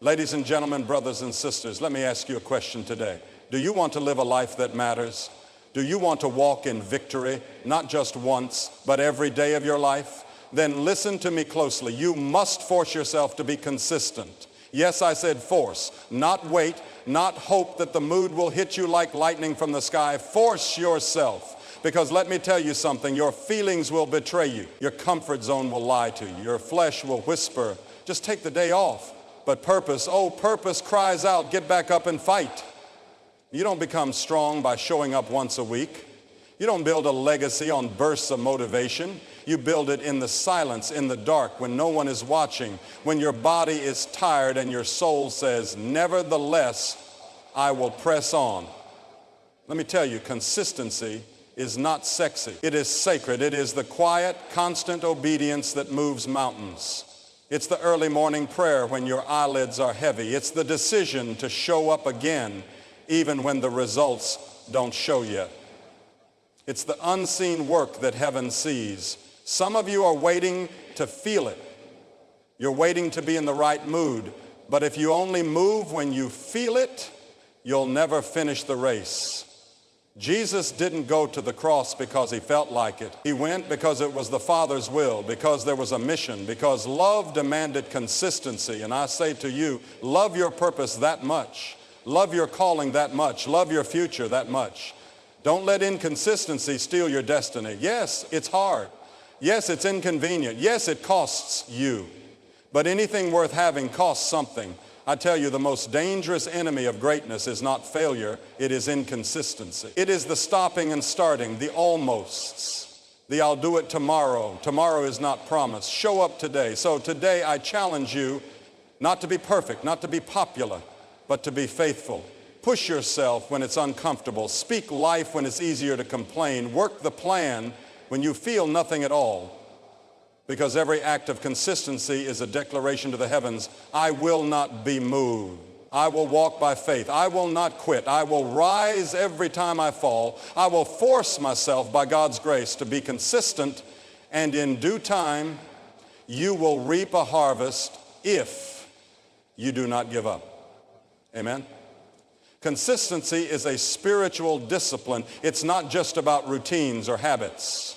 Ladies and gentlemen, brothers and sisters, let me ask you a question today. Do you want to live a life that matters? Do you want to walk in victory, not just once, but every day of your life? Then listen to me closely. You must force yourself to be consistent. Yes, I said force, not wait, not hope that the mood will hit you like lightning from the sky. Force yourself, because let me tell you something, your feelings will betray you. Your comfort zone will lie to you. Your flesh will whisper, just take the day off. But purpose, oh, purpose cries out, get back up and fight. You don't become strong by showing up once a week. You don't build a legacy on bursts of motivation. You build it in the silence, in the dark, when no one is watching, when your body is tired and your soul says, nevertheless, I will press on. Let me tell you, consistency is not sexy. It is sacred. It is the quiet, constant obedience that moves mountains. It's the early morning prayer when your eyelids are heavy. It's the decision to show up again, even when the results don't show yet. It's the unseen work that heaven sees. Some of you are waiting to feel it. You're waiting to be in the right mood. But if you only move when you feel it, you'll never finish the race. Jesus didn't go to the cross because he felt like it. He went because it was the Father's will, because there was a mission, because love demanded consistency. And I say to you, love your purpose that much. Love your calling that much. Love your future that much. Don't let inconsistency steal your destiny. Yes, it's hard. Yes, it's inconvenient. Yes, it costs you. But anything worth having costs something. I tell you, the most dangerous enemy of greatness is not failure, it is inconsistency. It is the stopping and starting, the almosts, the I'll do it tomorrow. Tomorrow is not promised. Show up today. So today I challenge you not to be perfect, not to be popular, but to be faithful. Push yourself when it's uncomfortable. Speak life when it's easier to complain. Work the plan when you feel nothing at all. Because every act of consistency is a declaration to the heavens, I will not be moved. I will walk by faith. I will not quit. I will rise every time I fall. I will force myself by God's grace to be consistent, and in due time, you will reap a harvest if you do not give up. Amen? Consistency is a spiritual discipline. It's not just about routines or habits.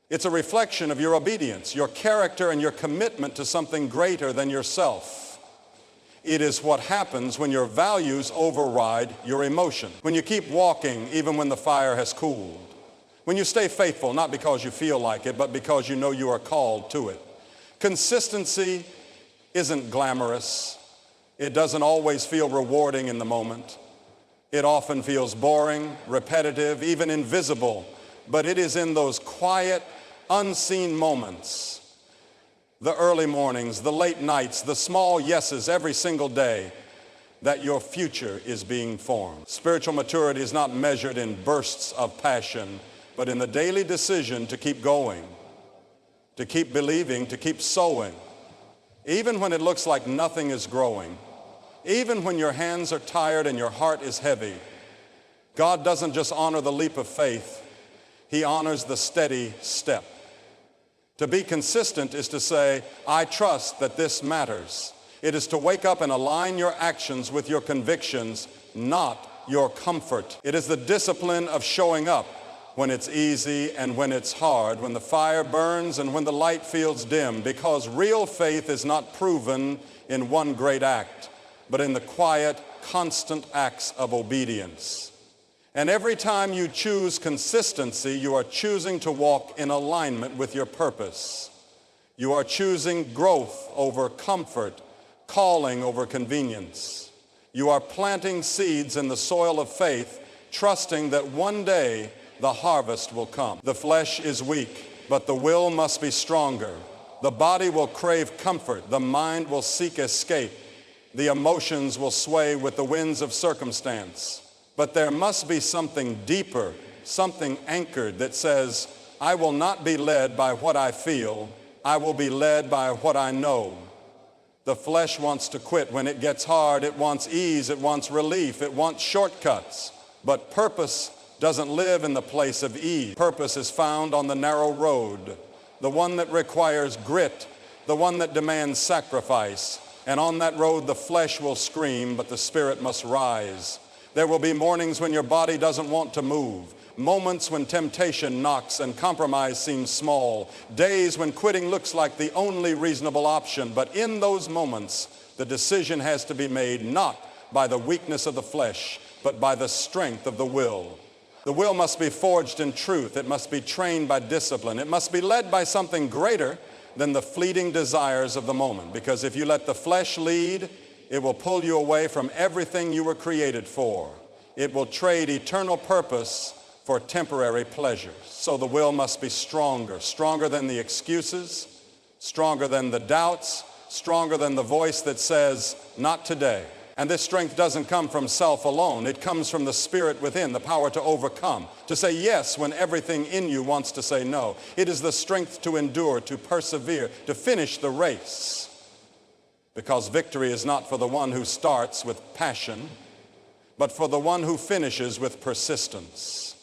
It's a reflection of your obedience, your character, and your commitment to something greater than yourself. It is what happens when your values override your emotion. When you keep walking even when the fire has cooled. When you stay faithful, not because you feel like it, but because you know you are called to it. Consistency isn't glamorous. It doesn't always feel rewarding in the moment. It often feels boring, repetitive, even invisible. But it is in those quiet, unseen moments, the early mornings, the late nights, the small yeses every single day, that your future is being formed. Spiritual maturity is not measured in bursts of passion, but in the daily decision to keep going, to keep believing, to keep sowing. Even when it looks like nothing is growing, even when your hands are tired and your heart is heavy, God doesn't just honor the leap of faith, he honors the steady step. To be consistent is to say, I trust that this matters. It is to wake up and align your actions with your convictions, not your comfort. It is the discipline of showing up when it's easy and when it's hard, when the fire burns and when the light feels dim, because real faith is not proven in one great act, but in the quiet, constant acts of obedience. And every time you choose consistency, you are choosing to walk in alignment with your purpose. You are choosing growth over comfort, calling over convenience. You are planting seeds in the soil of faith, trusting that one day the harvest will come. The flesh is weak, but the will must be stronger. The body will crave comfort. The mind will seek escape. The emotions will sway with the winds of circumstance. But there must be something deeper, something anchored that says, I will not be led by what I feel. I will be led by what I know. The flesh wants to quit when it gets hard. It wants ease. It wants relief. It wants shortcuts. But purpose doesn't live in the place of ease. Purpose is found on the narrow road, the one that requires grit, the one that demands sacrifice, And on that road, the flesh will scream, but the spirit must rise. There will be mornings when your body doesn't want to move, moments when temptation knocks and compromise seems small, days when quitting looks like the only reasonable option. But in those moments, the decision has to be made not by the weakness of the flesh, but by the strength of the will. The will must be forged in truth. It must be trained by discipline. It must be led by something greater than the fleeting desires of the moment. Because if you let the flesh lead, it will pull you away from everything you were created for. It will trade eternal purpose for temporary pleasures. So the will must be stronger, stronger than the excuses, stronger than the doubts, stronger than the voice that says, not today. And this strength doesn't come from self alone. It comes from the Spirit within, the power to overcome, to say yes when everything in you wants to say no. It is the strength to endure, to persevere, to finish the race. Because victory is not for the one who starts with passion, but for the one who finishes with persistence.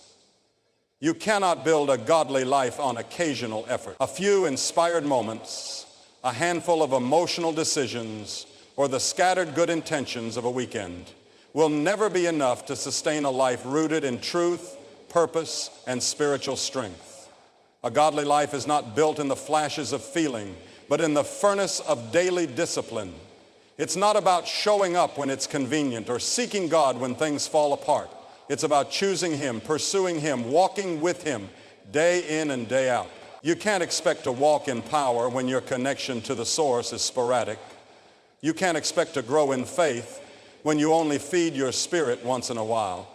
You cannot build a godly life on occasional effort. A few inspired moments, a handful of emotional decisions, or the scattered good intentions of a weekend will never be enough to sustain a life rooted in truth, purpose, and spiritual strength. A godly life is not built in the flashes of feeling, but in the furnace of daily discipline. It's not about showing up when it's convenient or seeking God when things fall apart. It's about choosing Him, pursuing Him, walking with Him day in and day out. You can't expect to walk in power when your connection to the source is sporadic. You can't expect to grow in faith when you only feed your spirit once in a while.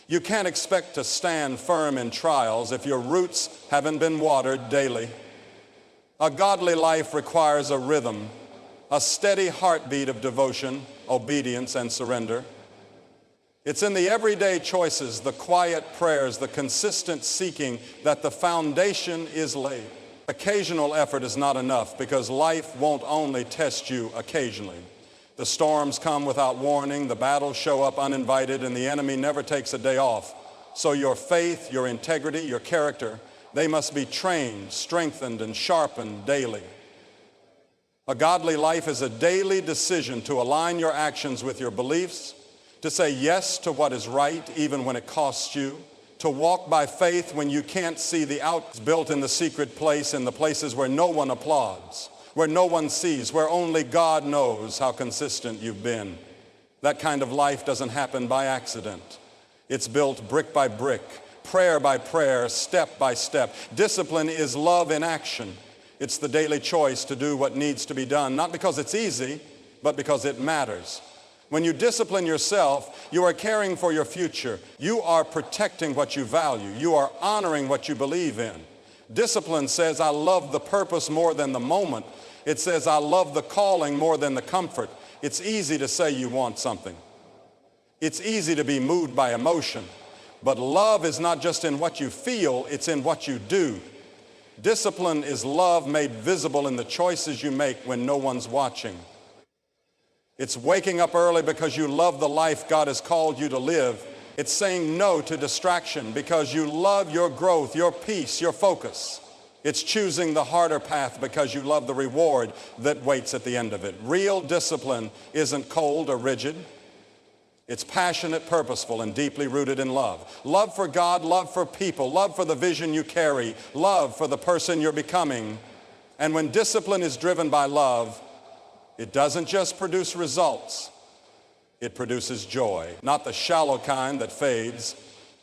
You can't expect to stand firm in trials if your roots haven't been watered daily. A godly life requires a rhythm, a steady heartbeat of devotion, obedience, and surrender. It's in the everyday choices, the quiet prayers, the consistent seeking that the foundation is laid. Occasional effort is not enough because life won't only test you occasionally. The storms come without warning, the battles show up uninvited, and the enemy never takes a day off. So your faith, your integrity, your character, they must be trained, strengthened, and sharpened daily. A godly life is a daily decision to align your actions with your beliefs, to say yes to what is right even when it costs you, to walk by faith when you can't see the out built in the secret place, in the places where no one applauds, where no one sees, where only God knows how consistent you've been. That kind of life doesn't happen by accident. It's built brick by brick, prayer by prayer, step by step. Discipline is love in action. It's the daily choice to do what needs to be done, not because it's easy, but because it matters. When you discipline yourself, you are caring for your future. You are protecting what you value. You are honoring what you believe in. Discipline says, I love the purpose more than the moment. It says, I love the calling more than the comfort. It's easy to say you want something. It's easy to be moved by emotion. But love is not just in what you feel, it's in what you do. Discipline is love made visible in the choices you make when no one's watching. It's waking up early because you love the life God has called you to live. It's saying no to distraction because you love your growth, your peace, your focus. It's choosing the harder path because you love the reward that waits at the end of it. Real discipline isn't cold or rigid. It's passionate, purposeful, and deeply rooted in love. Love for God, love for people, love for the vision you carry, love for the person you're becoming. And when discipline is driven by love, it doesn't just produce results, it produces joy. Not the shallow kind that fades,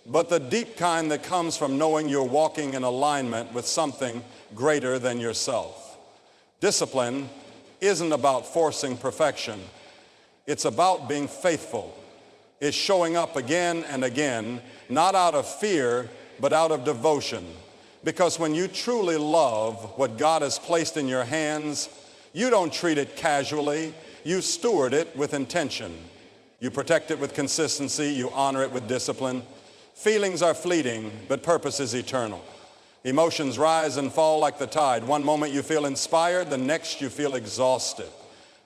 but the deep kind that comes from knowing you're walking in alignment with something greater than yourself. Discipline isn't about forcing perfection. It's about being faithful. It's showing up again and again, not out of fear, but out of devotion. Because when you truly love what God has placed in your hands, you don't treat it casually. You steward it with intention. You protect it with consistency. You honor it with discipline. Feelings are fleeting, but purpose is eternal. Emotions rise and fall like the tide. One moment you feel inspired, the next you feel exhausted.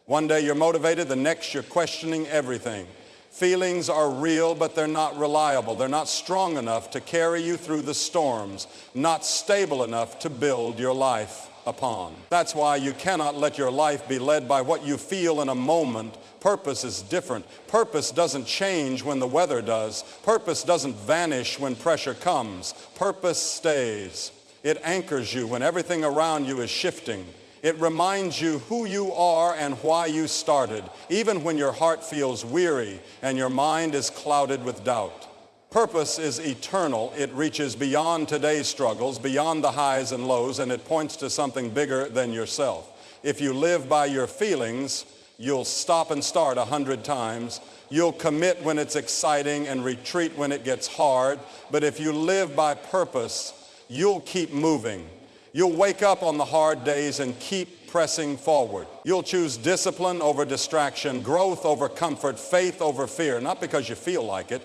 One day you're motivated, the next you're questioning everything. Feelings are real, but they're not reliable. They're not strong enough to carry you through the storms, not stable enough to build your life. upon. That's why you cannot let your life be led by what you feel in a moment. Purpose is different. Purpose doesn't change when the weather does. Purpose doesn't vanish when pressure comes. Purpose stays. It anchors you when everything around you is shifting. It reminds you who you are and why you started, even when your heart feels weary and your mind is clouded with doubt. Purpose is eternal. It reaches beyond today's struggles, beyond the highs and lows, and it points to something bigger than yourself. If you live by your feelings, you'll stop and start 100 times. You'll commit when it's exciting and retreat when it gets hard. But if you live by purpose, you'll keep moving. You'll wake up on the hard days and keep pressing forward. You'll choose discipline over distraction, growth over comfort, faith over fear, not because you feel like it,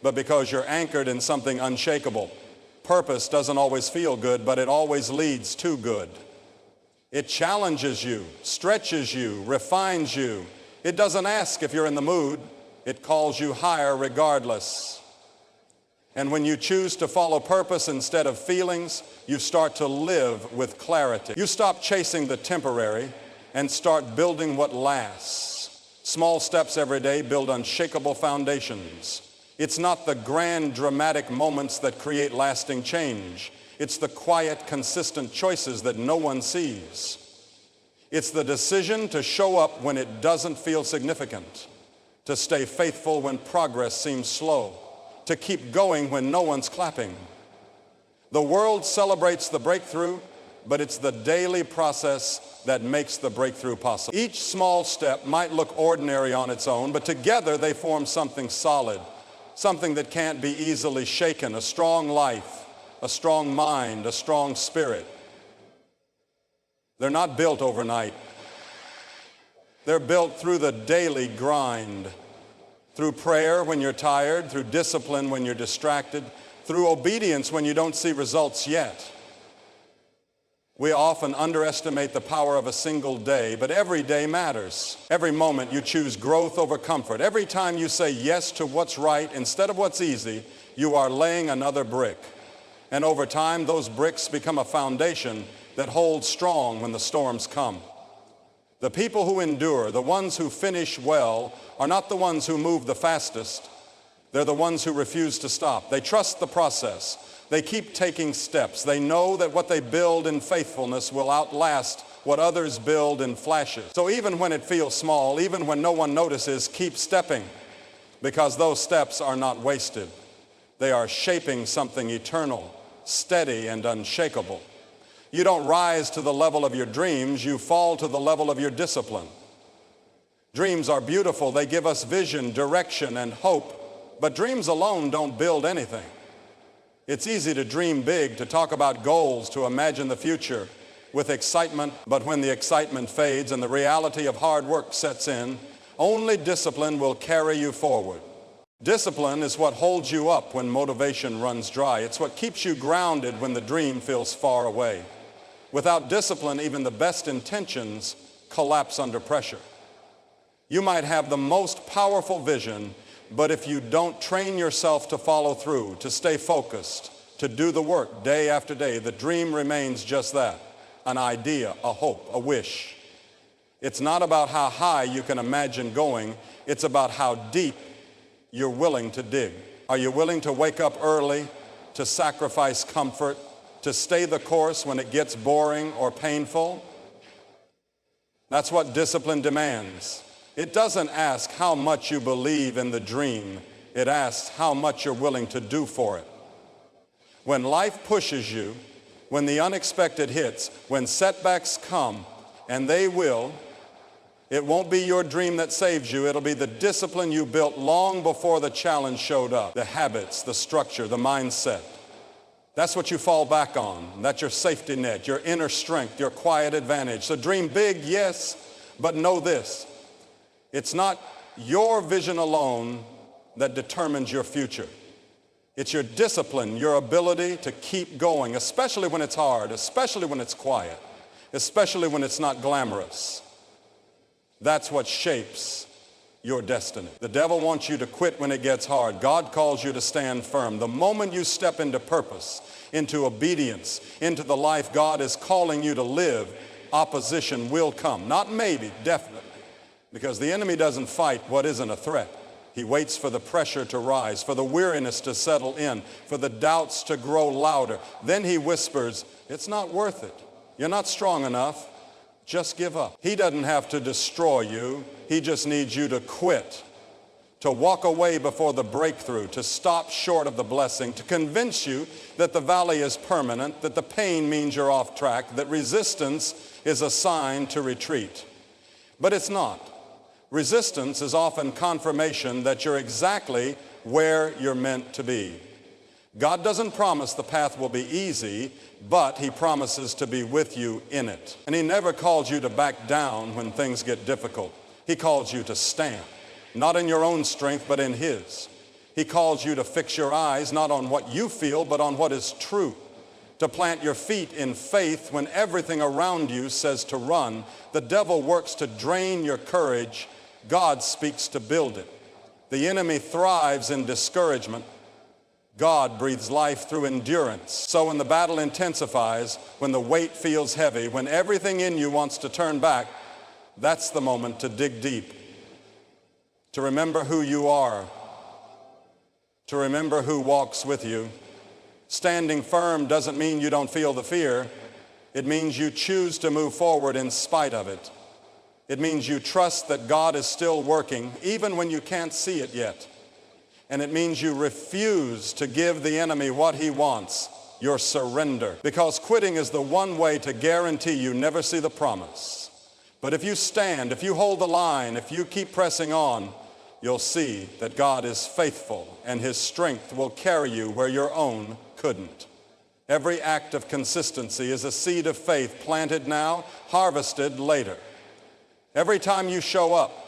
but because you're anchored in something unshakable. Purpose doesn't always feel good, but it always leads to good. It challenges you, stretches you, refines you. It doesn't ask if you're in the mood. It calls you higher regardless. And when you choose to follow purpose instead of feelings, you start to live with clarity. You stop chasing the temporary and start building what lasts. Small steps every day build unshakable foundations. It's not the grand, dramatic moments that create lasting change. It's the quiet, consistent choices that no one sees. It's the decision to show up when it doesn't feel significant, to stay faithful when progress seems slow, to keep going when no one's clapping. The world celebrates the breakthrough, but it's the daily process that makes the breakthrough possible. Each small step might look ordinary on its own, but together they form something solid, something that can't be easily shaken, a strong life, a strong mind, a strong spirit. They're not built overnight. They're built through the daily grind, through prayer when you're tired, through discipline when you're distracted, through obedience when you don't see results yet. We often underestimate the power of a single day, but every day matters. Every moment you choose growth over comfort. Every time you say yes to what's right instead of what's easy, you are laying another brick. And over time, those bricks become a foundation that holds strong when the storms come. The people who endure, the ones who finish well, are not the ones who move the fastest. They're the ones who refuse to stop. They trust the process. They keep taking steps. They know that what they build in faithfulness will outlast what others build in flashes. So even when it feels small, even when no one notices, keep stepping, because those steps are not wasted. They are shaping something eternal, steady, and unshakable. You don't rise to the level of your dreams, you fall to the level of your discipline. Dreams are beautiful. They give us vision, direction, and hope. But dreams alone don't build anything. It's easy to dream big, to talk about goals, to imagine the future with excitement, but when the excitement fades and the reality of hard work sets in, only discipline will carry you forward. Discipline is what holds you up when motivation runs dry. It's what keeps you grounded when the dream feels far away. Without discipline, even the best intentions collapse under pressure. You might have the most powerful vision, but if you don't train yourself to follow through, to stay focused, to do the work day after day, the dream remains just that, an idea, a hope, a wish. It's not about how high you can imagine going. It's about how deep you're willing to dig. Are you willing to wake up early, to sacrifice comfort, to stay the course when it gets boring or painful? That's what discipline demands. It doesn't ask how much you believe in the dream. It asks how much you're willing to do for it. When life pushes you, when the unexpected hits, when setbacks come, and they will, it won't be your dream that saves you. It'll be the discipline you built long before the challenge showed up. The habits, the structure, the mindset. That's what you fall back on. That's your safety net, your inner strength, your quiet advantage. So dream big, yes, but know this. It's not your vision alone that determines your future. It's your discipline, your ability to keep going, especially when it's hard, especially when it's quiet, especially when it's not glamorous. That's what shapes your destiny. The devil wants you to quit when it gets hard. God calls you to stand firm. The moment you step into purpose, into obedience, into the life God is calling you to live, opposition will come. Not maybe, definitely. Because the enemy doesn't fight what isn't a threat. He waits for the pressure to rise, for the weariness to settle in, for the doubts to grow louder. Then he whispers, it's not worth it. You're not strong enough. Just give up. He doesn't have to destroy you. He just needs you to quit, to walk away before the breakthrough, to stop short of the blessing, to convince you that the valley is permanent, that the pain means you're off track, that resistance is a sign to retreat. But it's not. Resistance is often confirmation that you're exactly where you're meant to be. God doesn't promise the path will be easy, but he promises to be with you in it. And he never calls you to back down when things get difficult. He calls you to stand, not in your own strength, but in his. He calls you to fix your eyes not on what you feel, but on what is true. To plant your feet in faith when everything around you says to run. The devil works to drain your courage. God speaks to build it. The enemy thrives in discouragement. God breathes life through endurance. So when the battle intensifies, when the weight feels heavy, when everything in you wants to turn back, that's the moment to dig deep, to remember who you are, to remember who walks with you. Standing firm doesn't mean you don't feel the fear. It means you choose to move forward in spite of it. It means you trust that God is still working, even when you can't see it yet. And it means you refuse to give the enemy what he wants, your surrender. Because quitting is the one way to guarantee you never see the promise. But if you stand, if you hold the line, if you keep pressing on, you'll see that God is faithful and his strength will carry you where your own couldn't. Every act of consistency is a seed of faith planted now, harvested later. Every time you show up,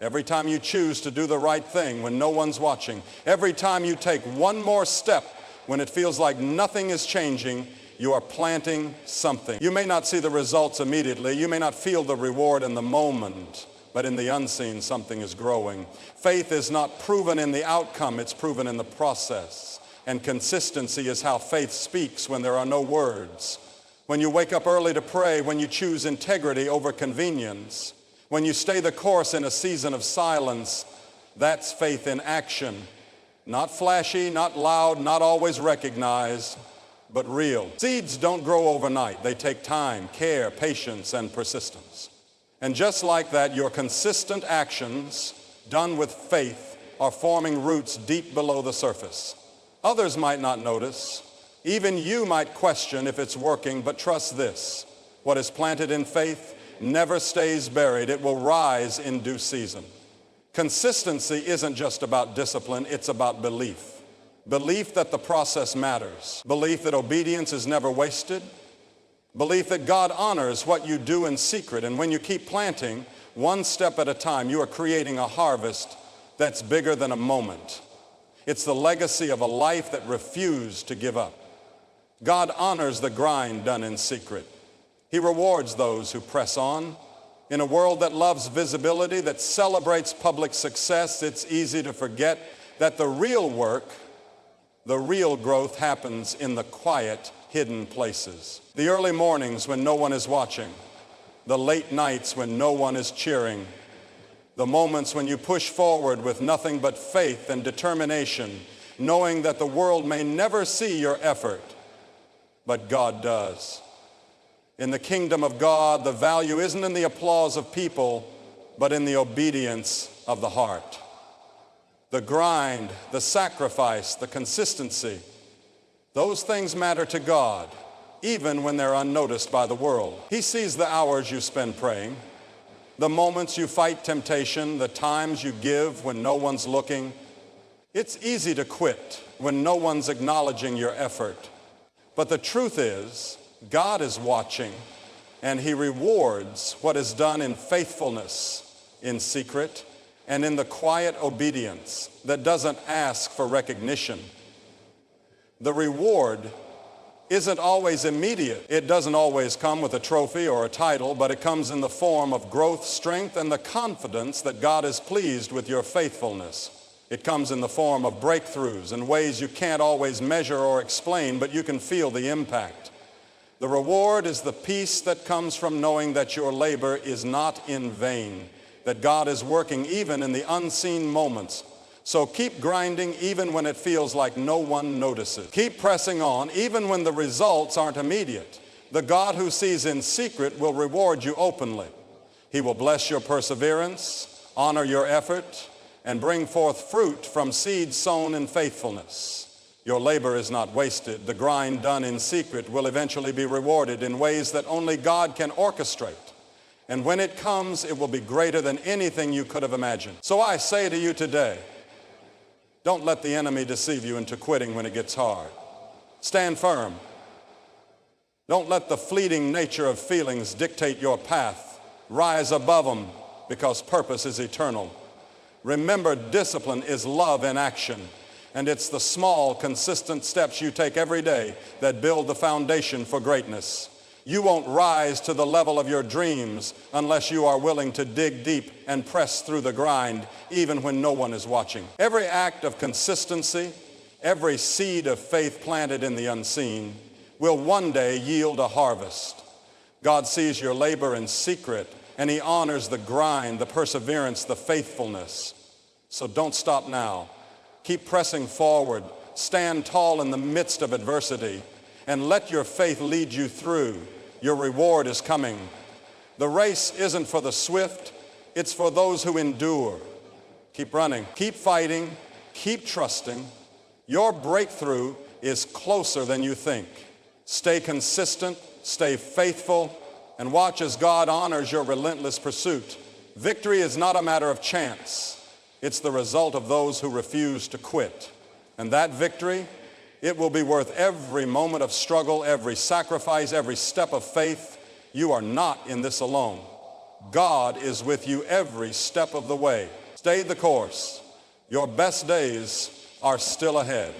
every time you choose to do the right thing when no one's watching, every time you take one more step when it feels like nothing is changing, you are planting something. You may not see the results immediately. You may not feel the reward in the moment, but in the unseen, something is growing. Faith is not proven in the outcome, it's proven in the process. And consistency is how faith speaks when there are no words. When you wake up early to pray, when you choose integrity over convenience, when you stay the course in a season of silence, that's faith in action. Not flashy, not loud, not always recognized, but real. Seeds don't grow overnight. They take time, care, patience, and persistence. And just like that, your consistent actions done with faith are forming roots deep below the surface. Others might not notice. Even you might question if it's working, but trust this. What is planted in faith never stays buried. It will rise in due season. Consistency isn't just about discipline, it's about belief. Belief that the process matters. Belief that obedience is never wasted. Belief that God honors what you do in secret. And when you keep planting, one step at a time, you are creating a harvest that's bigger than a moment. It's the legacy of a life that refused to give up. God honors the grind done in secret. He rewards those who press on. In a world that loves visibility, that celebrates public success, it's easy to forget that the real work, the real growth happens in the quiet, hidden places. The early mornings when no one is watching. The late nights when no one is cheering. The moments when you push forward with nothing but faith and determination, knowing that the world may never see your effort, but God does. In the kingdom of God, the value isn't in the applause of people, but in the obedience of the heart. The grind, the sacrifice, the consistency, those things matter to God, even when they're unnoticed by the world. He sees the hours you spend praying, the moments you fight temptation, the times you give when no one's looking. It's easy to quit when no one's acknowledging your effort. But the truth is, God is watching, and he rewards what is done in faithfulness, in secret, and in the quiet obedience that doesn't ask for recognition. The reward isn't always immediate. It doesn't always come with a trophy or a title, but it comes in the form of growth, strength, and the confidence that God is pleased with your faithfulness. It comes in the form of breakthroughs in ways you can't always measure or explain, but you can feel the impact. The reward is the peace that comes from knowing that your labor is not in vain, that God is working even in the unseen moments. So keep grinding even when it feels like no one notices. Keep pressing on even when the results aren't immediate. The God who sees in secret will reward you openly. He will bless your perseverance, honor your effort, and bring forth fruit from seed sown in faithfulness. Your labor is not wasted. The grind done in secret will eventually be rewarded in ways that only God can orchestrate. And when it comes, it will be greater than anything you could have imagined. So I say to you today, don't let the enemy deceive you into quitting when it gets hard. Stand firm. Don't let the fleeting nature of feelings dictate your path. Rise above them because purpose is eternal. Remember, discipline is love in action, and it's the small, consistent steps you take every day that build the foundation for greatness. You won't rise to the level of your dreams unless you are willing to dig deep and press through the grind, even when no one is watching. Every act of consistency, every seed of faith planted in the unseen will one day yield a harvest. God sees your labor in secret, and he honors the grind, the perseverance, the faithfulness. So don't stop now. Keep pressing forward. Stand tall in the midst of adversity, and let your faith lead you through. Your reward is coming. The race isn't for the swift, it's for those who endure. Keep running, keep fighting, keep trusting. Your breakthrough is closer than you think. Stay consistent, stay faithful, and watch as God honors your relentless pursuit. Victory is not a matter of chance. It's the result of those who refuse to quit. And that victory, it will be worth every moment of struggle, every sacrifice, every step of faith. You are not in this alone. God is with you every step of the way. Stay the course. Your best days are still ahead.